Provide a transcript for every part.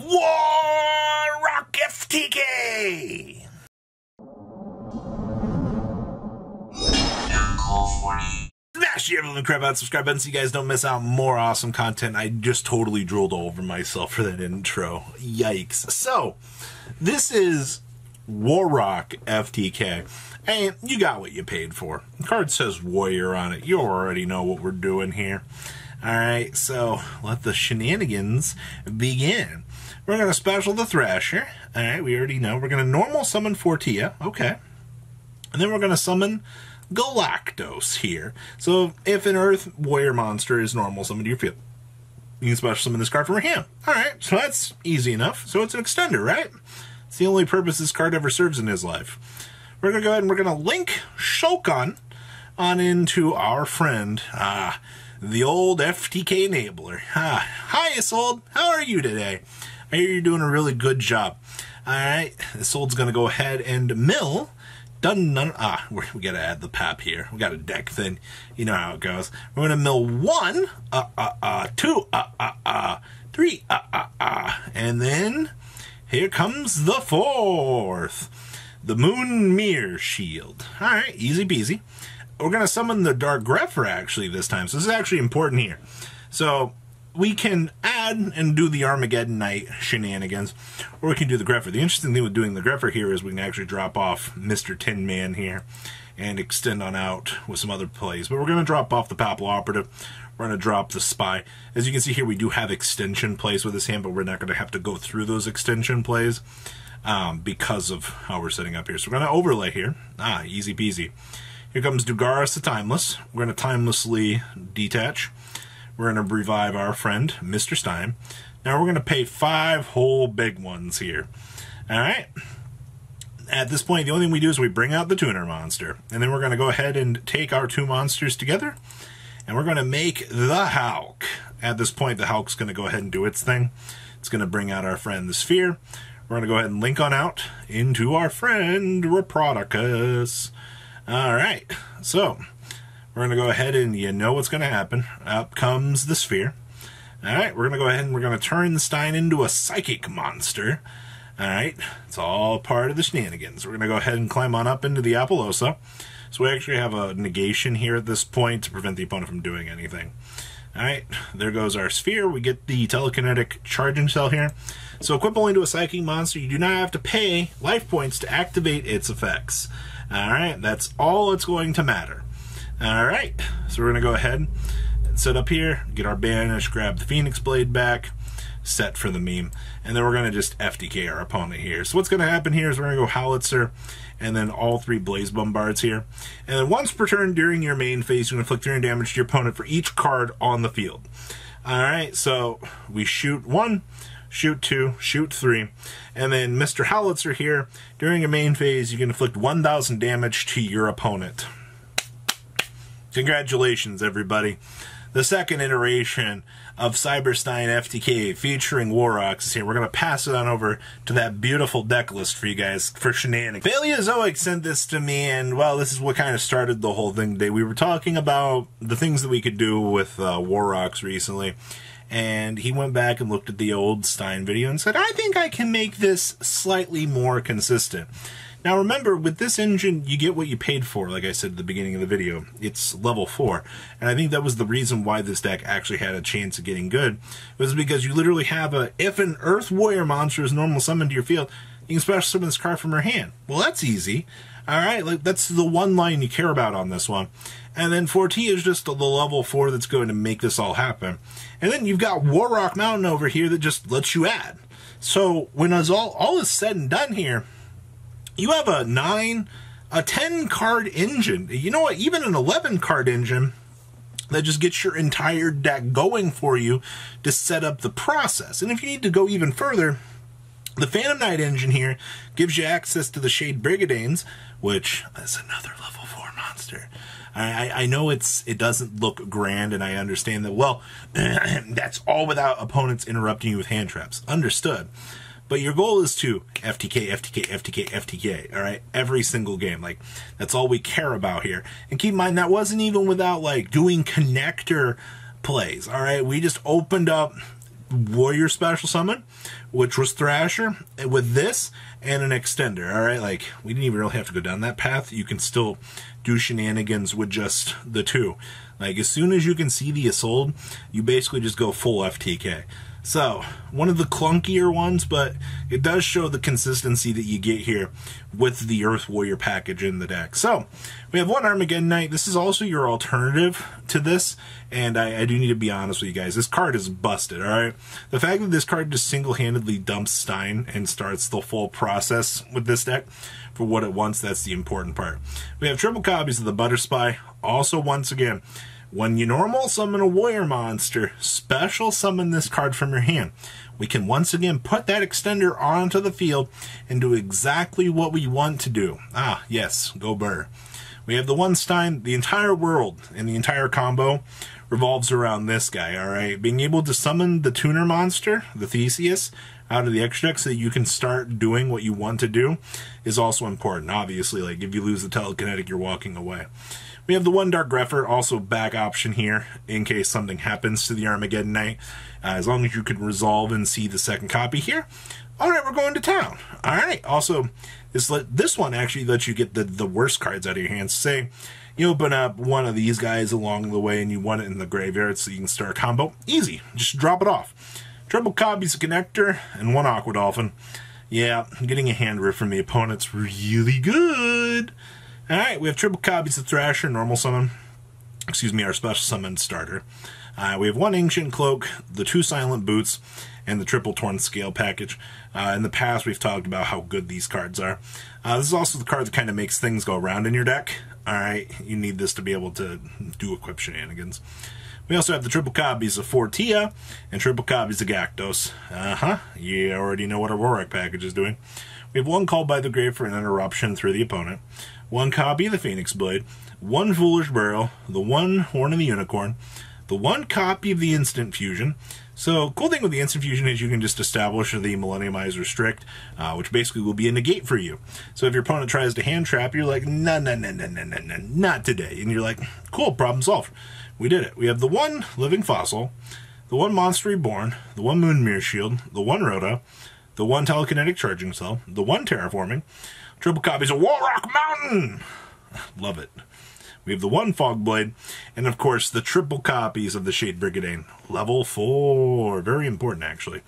Rock FTK! Smash the little crap out, subscribe button so you guys don't miss out more awesome content. I just totally drooled all over myself for that intro. Yikes. So, this is Rock FTK. And you got what you paid for. The card says Warrior on it. You already know what we're doing here. Alright, so let the shenanigans begin. We're going to special the Thrasher. Alright, we already know. We're going to normal summon Fortia. Okay. And then we're going to summon Galactos here. So if an Earth Warrior monster is normal summoned to your field, you can special summon this card from your hand. Alright, so that's easy enough. So it's an extender, right? It's the only purpose this card ever serves in his life. We're going to go ahead and we're going to link Shokan on into our friend, the old FTK enabler. Hi, Isolde. How are you today? I hear you're doing a really good job. Alright, Isolde's going to go ahead and mill. We got to add the pap here. We got a deck thing. You know how it goes. We're going to mill 1, 2, 3, and then here comes the 4th. The Moon Mirror Shield. Alright, easy peasy. We're going to summon the Dark Grepher actually this time. So this is actually important here. So we can add and do the Armageddon Knight shenanigans, or we can do the Grepher. The interesting thing with doing the Grepher here is we can actually drop off Mr. Tin Man here and extend on out with some other plays. But we're going to drop off the Papal Operative. We're going to drop the Spy. As you can see here, we do have extension plays with this hand, but we're not going to have to go through those extension plays because of how we're setting up here. So we're going to overlay here. Easy peasy. Here comes Dugaris the Timeless. We're going to timelessly detach. We're going to revive our friend, Mr. Stein. Now we're going to pay 5 whole big ones here. Alright. At this point, the only thing we do is we bring out the tuner monster. And then we're going to go ahead and take our 2 monsters together. And we're going to make the Hulk. At this point, the Hulk's going to go ahead and do its thing. It's going to bring out our friend, the Sphere. We're going to go ahead and link on out into our friend, Reprodicus. Alright, so we're going to go ahead and you know what's going to happen. Up comes the Sphere. Alright, we're going to go ahead and we're going to turn the Stein into a psychic monster. Alright, it's all part of the shenanigans. We're going to go ahead and climb on up into the Apollosa. So we actually have a negation here at this point to prevent the opponent from doing anything. Alright, there goes our Sphere. We get the telekinetic charging cell here. So equip only to a psychic monster. You do not have to pay life points to activate its effects. Alright, that's all it's going to matter. Alright, so we're going to go ahead and set up here, get our banish, grab the Phoenix Blade back, set for the meme, and then we're going to just FTK our opponent here. So what's going to happen here is we're going to go Howitzer, and then all 3 Blaze Bombards here. And then once per turn during your main phase, you inflict 3 damage to your opponent for each card on the field. Alright, so we shoot 1, shoot 2, shoot 3, and then Mr. Howitzer here, during a main phase, you can inflict 1,000 damage to your opponent. Congratulations, everybody. The second iteration of Cyberstein FTK featuring Warrocks is here. We're going to pass it on over to that beautiful deck list for you guys for shenanigans. Paleozoic sent this to me, and, well, this is what kind of started the whole thing today. We were talking about the things that we could do with Warrocks recently, and he went back and looked at the old Stein video and said, I think I can make this slightly more consistent. Now remember, with this engine, you get what you paid for, like I said at the beginning of the video. It's level 4, and I think that was the reason why this deck actually had a chance of getting good. It was because you literally have if an Earth Warrior monster is normal summoned to your field, you can special summon this card from your hand. Well, that's easy. Alright, like that's the one line you care about on this one. And then 4T is just the level 4 that's going to make this all happen. And then you've got Warrock Mountain over here that just lets you add. So when all is said and done here, you have a 10 card engine. You know what? Even an 11 card engine that just gets your entire deck going for you to set up the process. And if you need to go even further, the Phantom Knight engine here gives you access to the Shade Brigadines, which is another level 4 monster. I know it doesn't look grand, and I understand that, well, that's all without opponents interrupting you with hand traps. Understood. But your goal is to FTK, FTK, FTK, FTK, all right? Every single game. Like, that's all we care about here. And keep in mind, that wasn't even without, like, doing connector plays, all right? We just opened up warrior special summon, which was Thrasher, with this and an extender. All right, like, we didn't even really have to go down that path. You can still do shenanigans with just the two. Like, as soon as you can see the Isolde, you basically just go full FTK. So, one of the clunkier ones, but it does show the consistency that you get here with the Earth Warrior package in the deck. So, we have one Armageddon Knight. This is also your alternative to this, and I do need to be honest with you guys. This card is busted, alright? The fact that this card just single-handedly dumps Stein and starts the full process with this deck for what it wants, that's the important part. We have triple copies of the Butter Spy. Also, once again, when you normal summon a warrior monster, special summon this card from your hand. We can once again put that extender onto the field and do exactly what we want to do. Ah, yes, go Burr. We have the one Stein. The entire world and the entire combo revolves around this guy, alright? Being able to summon the tuner monster, the Theseus, out of the extra deck so that you can start doing what you want to do is also important. Obviously, like, if you lose the telekinetic, you're walking away. We have the one Dark Grepher, also back option here in case something happens to the Armageddon Knight. As long as you can resolve and see the second copy here. Alright, we're going to town. Alright, also, this one actually lets you get the worst cards out of your hands. Say, you open up one of these guys along the way and you want it in the graveyard so you can start a combo. Easy, just drop it off. Triple copies of Connector and one Aqua Dolphin. Yeah, getting a hand rip from the opponent's really good. Alright, we have triple copies of Thrasher, normal summon. Excuse me, our special summon starter. We have one Ancient Cloak, the two Silent Boots, and the triple Torn Scale package. In the past, we've talked about how good these cards are. This is also the card that kind of makes things go around in your deck. Alright, you need this to be able to do equip shenanigans. We also have the triple copies of Fortia and triple copies of Gactos. You already know what our Rorak package is doing. We have one Called by the Grave for an interruption through the opponent, one copy of the Phoenix Blade, one Foolish Burial, the one Horn of the Unicorn, the one copy of the Instant Fusion. So, cool thing with the Instant Fusion is you can just establish the Millenniumize Restrict, which basically will be a negate for you. So if your opponent tries to hand trap, you're like, no, not today. And you're like, cool, problem solved. We did it. We have the one Living Fossil, the one Monster Reborn, the one Moon Mirror Shield, the one Rhoda, the one Telekinetic Charging Cell, the one Terraforming, triple copies of Warrock Mountain! Love it. We have the one Fog Blade, and of course the triple copies of the Shade Brigadine. Level 4. Very important, actually.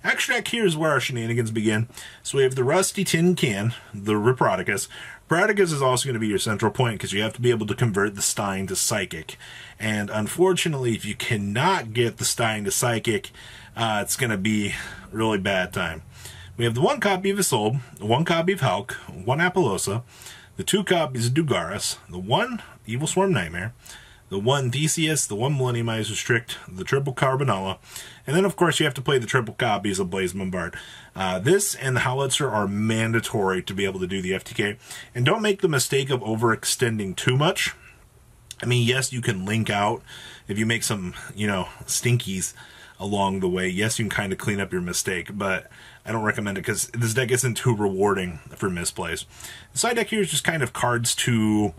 Extra deck here is where our shenanigans begin. So we have the Rusty Tin Can, the Reproticus. Reproticus is also going to be your central point because you have to be able to convert the Stein to Psychic. And unfortunately, if you cannot get the Stein to Psychic, it's going to be a really bad time. We have the one copy of Isolde, one copy of Hulk, one Appaloosa, the two copies of Dugaris, the one Evil Swarm Nightmare, the one Theseus, the one Millenniumize Restrict, the triple Carbonella, and then of course you have to play the triple copies of Blaze Bombard. This and the Howitzer are mandatory to be able to do the FTK, and don't make the mistake of overextending too much. I mean, yes, you can link out if you make some, stinkies along the way. Yes, you can kind of clean up your mistake, but I don't recommend it because this deck isn't too rewarding for misplays. The side deck here is just kind of cards to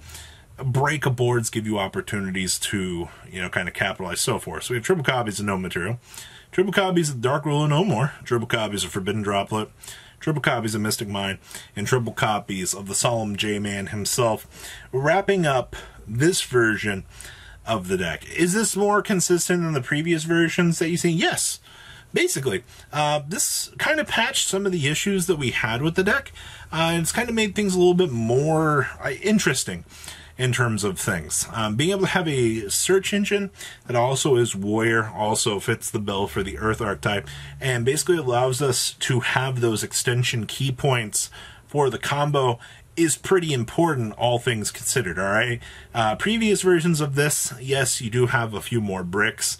break boards, give you opportunities to, kind of capitalize, so forth. So we have triple copies of No Material, triple copies of Dark Ruler No More, triple copies of Forbidden Droplet, triple copies of Mystic Mine, and triple copies of the Solemn J-Man himself, wrapping up this version of the deck. Is this more consistent than the previous versions that you see? Yes. Basically, this kind of patched some of the issues that we had with the deck, and it's kind of made things a little bit more interesting in terms of things. Being able to have a search engine that also is Warrior, also fits the bill for the Earth archetype, and basically allows us to have those extension key points for the combo is pretty important, all things considered, alright? Previous versions of this, yes, you do have a few more bricks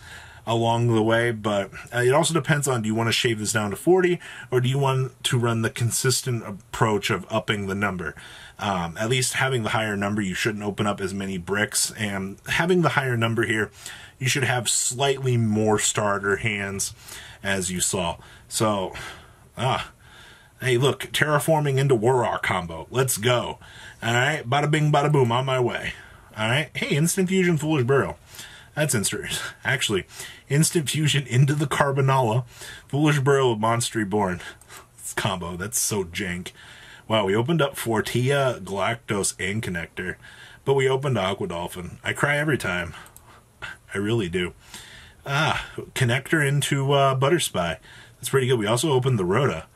along the way, but it also depends on, do you want to shave this down to 40, or do you want to run the consistent approach of upping the number? At least having the higher number, you shouldn't open up as many bricks, and having the higher number here, you should have slightly more starter hands, as you saw. So, hey, look, terraforming into Warrock combo. Let's go. Alright, bada bing, bada boom, on my way. Alright, hey, Instant Fusion, Foolish Burial. That's instant. Actually, instant fusion into the Carbonella. Foolish Burrow of Monster Reborn. This combo, that's so jank. Wow, we opened up Fortia, Galactos, and Connector. But we opened Aqua Dolphin. I cry every time. I really do. Connector into Butterspy. That's pretty good. We also opened the Rhoda.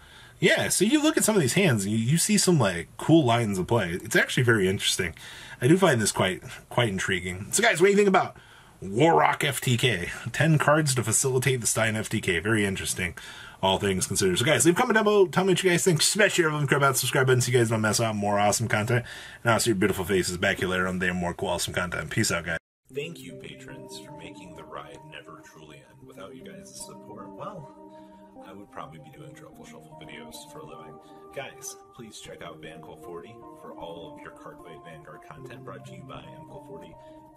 Yeah, so you look at some of these hands, and you see some like cool lines of play. It's actually very interesting. I do find this quite intriguing. So guys, what do you think about Rock FTK? 10 cards to facilitate the Stein FTK. Very interesting, all things considered. So guys, leave a comment down below. Tell me what you guys think. Smash your love, crap out, subscribe button so you guys don't mess out more awesome content. And I'll see your beautiful faces back here later on there. More cool, awesome content. Peace out, guys. Thank you, patrons, for making the ride never truly end. Without you guys' support, well, I would probably be doing Truffle Shuffle videos for a living. Guys, please check out VanCo40 for all of your Cardfight Vanguard content brought to you by MCO40.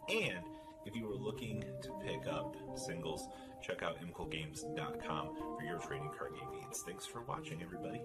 And if you are looking to pick up singles, check out mcogames.com for your trading card game needs. Thanks for watching, everybody.